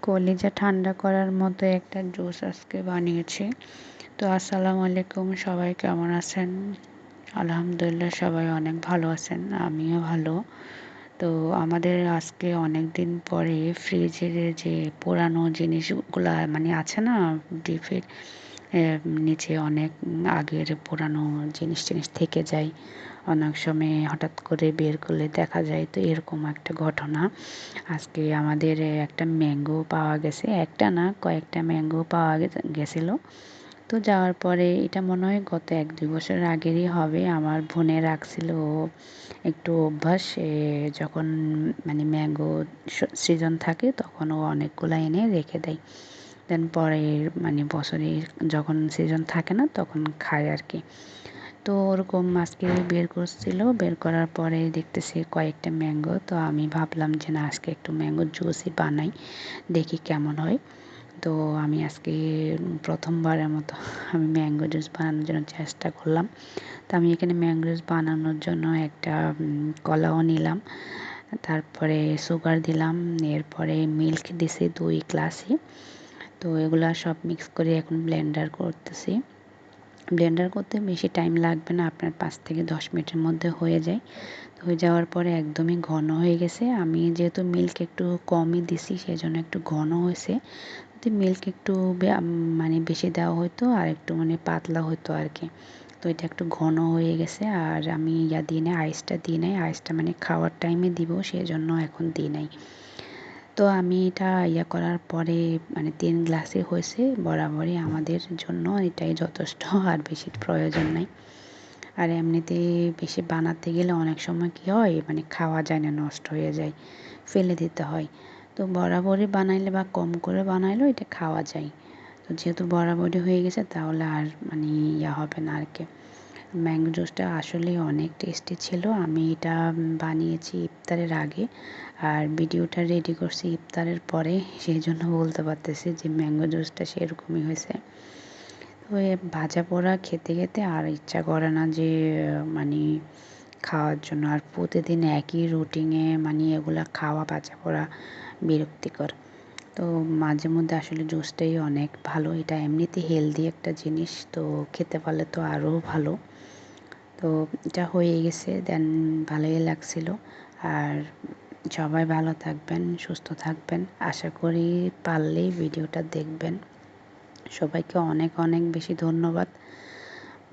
কলিজা ঠান্ডা করার মতো একটা জুস আজকে বানিয়েছি। তো আসসালামু আলাইকুম, সবাই কেমন আছেন? আলহামদুলিল্লাহ সবাই অনেক ভালো আছেন, আমিও ভালো। তো আমাদের আজকে অনেক দিন পরে ফ্রিজের যে পুরানো জিনিসগুলা মানে আছে না, ডিপের নিচে অনেক আগের পুরানো জিনিস টিনিস থেকে যায়, অনেক সময় হঠাৎ করে বের করলে দেখা যায়। তো এরকম একটা ঘটনা আজকে আমাদের একটা ম্যাঙ্গো পাওয়া গেছে, একটা না কয়েকটা ম্যাঙ্গো পাওয়া গেছিলো। তো যাওয়ার পরে এটা মনে হয় গত 1-2 বছর আগেরই হবে। আমার বোনে রাখছিল, ও একটু অভ্যাস, যখন মানে ম্যাঙ্গো সিজন থাকে তখন ও অনেকগুলো এনে রেখে দেয়, দেন পরের মানে বছরে যখন সিজন থাকে না তখন খায় আর কি। তো ওরকম আজকে বের করছিল, বের করার পরে দেখতেছি কয়েকটা ম্যাঙ্গো। তো আমি ভাবলাম যে না, আজকে একটু ম্যাঙ্গো জুসই বানাই, দেখি কেমন হয়। তো আমি আজকে প্রথমবারের মতো আমি ম্যাঙ্গো জুস বানানোর জন্য চেষ্টা করলাম। তো আমি এখানে ম্যাঙ্গো জুস বানানোর জন্য একটা কলাও নিলাম, তারপরে সুগার দিলাম, এরপরে মিল্ক দিছি 2 গ্লাসই। তো এগুলা সব মিক্স করে এখন ব্লেন্ডার করতেছি। ব্লেন্ডার করতে বেশি টাইম লাগবে না, আপনার 5 থেকে 10 মিনিটের মধ্যে হয়ে যায়। হয়ে যাওয়ার পরে একদমই ঘন হয়ে গেছে। আমি যেহেতু মিল্ক একটু কমই দিছি সেজন্য একটু ঘন হয়েছে। যদি মিল্ক একটু মানে বেশি দেওয়া হতো আর একটু মানে পাতলা হতো আর কি। তো এটা একটু ঘন হয়ে গেছে। আর আমি দিই নাই, আইসটা দিই নাই, আইসটা মানে খাওয়ার টাইমে দিব, সেই জন্য এখন দিই নাই। তো আমি এটা করার পরে মানে 3 গ্লাসে হয়েছে বরাবরই, আমাদের জন্য এটাই যথেষ্ট, আর বেশি প্রয়োজন নাই। আর এমনিতে বেশি বানাতে গেলে অনেক সময় কী হয়, মানে খাওয়া যায় না, নষ্ট হয়ে যায়, ফেলে দিতে হয়। তো বরাবরই বানাইলে বা কম করে বানাইলেও এটা খাওয়া যায়। তো যেহেতু বরাবরই হয়ে গেছে তাহলে আর মানে হবে না আর কি। ম্যাঙ্গো জুসটা আসলেই অনেক টেস্টি ছিল। আমি এটা বানিয়েছি ইফতারের আগে, আর ভিডিওটা রেডি করছি ইফতারের পরে, সেই জন্য বলতে পারতেছি যে ম্যাঙ্গো জুসটা সেরকমই হয়েছে। তো ভাজা পোড়া খেতে খেতে আর ইচ্ছা করে না যে মানে খাওয়ার জন্য। আর প্রতিদিন একই রুটিনে মানে এগুলা খাওয়া ভাজা পোড়া বিরক্তিকর। তো মাঝে মধ্যে আসলে জুসটাই অনেক ভালো, এটা এমনিতে হেলদি একটা জিনিস, তো খেতে পারলে তো আরও ভালো। তো এটা হয়ে গেছে, দেন ভালোই লাগছিল। আর সবাই ভালো থাকবেন, সুস্থ থাকবেন, আশা করি পারলেই ভিডিওটা দেখবেন। সবাইকে অনেক অনেক বেশি ধন্যবাদ।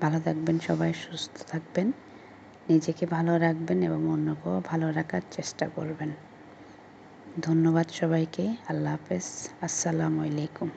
ভালো থাকবেন সবাই, সুস্থ থাকবেন, নিজেকে ভালো রাখবেন এবং অন্যকেও ভালো রাখার চেষ্টা করবেন। ধন্যবাদ সবাইকে। আল্লাহ হাফেজ। আসসালামু আলাইকুম।